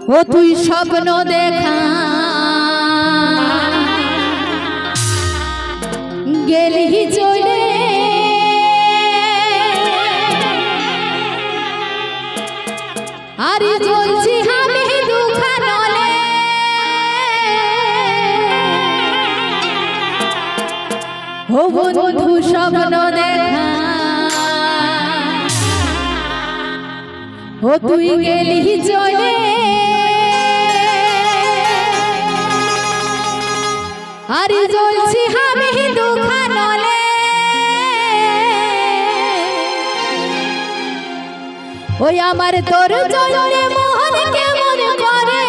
ও তুই স্বপ্ন দেখা গেলি চলে আরে জ্বলছি আমি দুখানলে ও বন্ধু স্বপ্ন দেখা ও তুই গেলি চলে আরে জ্বলছি আমি দুখানলে ওই আমার তোর জন্য মোহন কেমন করে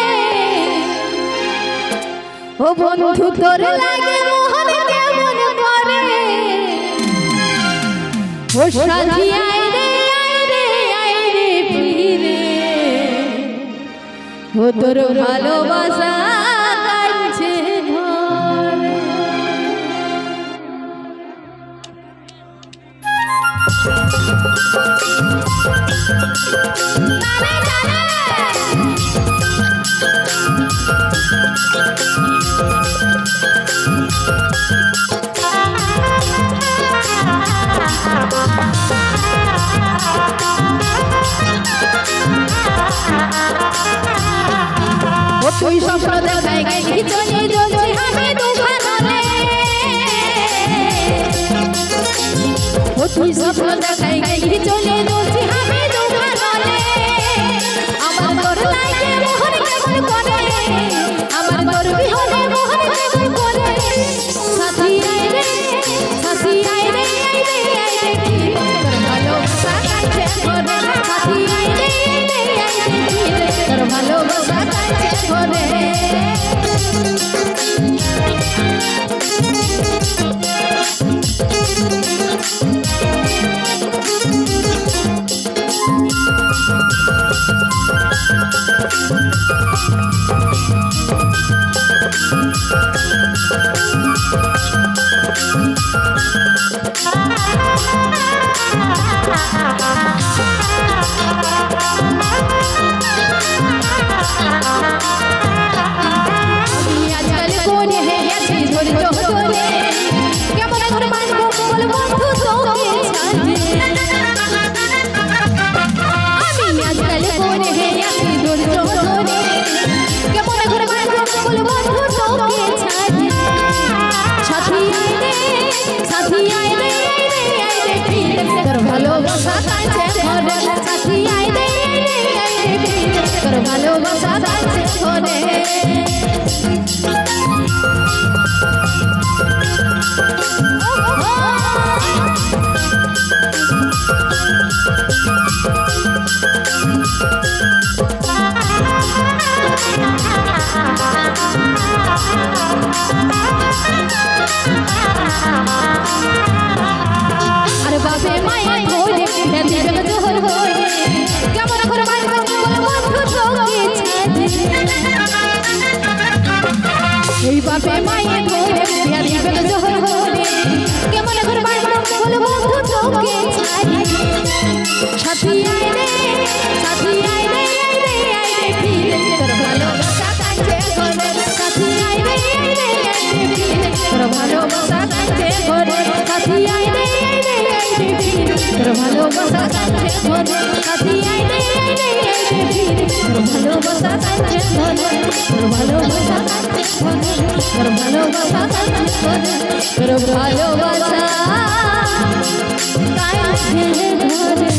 ও বন্ধু তোর লাগে মোহন কেমন করে ও সাথী আয় রে ফিরে ও তোর ভালোবাসা কাছে তুই স্বপ্ন দেখাই গেলি চলে জ্বলছি আমি দুখানলে ও তুই স্বপ্ন দেখাই গেলি চলে জ্বলছি আমি দুখানলে আমার তোর লাগে মোহন কেমন করে আমার তোর বিহনে মোহন কেমন করে সাথী আয় রে তোর ভালোবাসা কাছে করে সাথী আয় রে তোর ভালোবাসা কাছে করে ভালোবাসা কাছে করে আরে বাপে মায়ে ধরে দিবে জোহর হয়ে কেমন করে মায়ের বন্ধু তোকে ছাড়ে এই বাপে মায়ে ধরে দিবে জোহর হয়ে কেমন করে মায়ের বন্ধু তোকে ছাড়ে সাথী আয় রে ফিরে তোর ভালোবাসা কাছে করে সাথী আয় রে ফিরে তোর ভালোবাসা কাছে করে সাথী আয় রে তোর ভালোবাসা কাছে করে সাথী আয় রে তোর ভালোবাসা কাছে করে তোর ভালোবাসা কাছে করে তোর ভালোবাসা কাছে করে তোর ভালোবাসা কাছে করে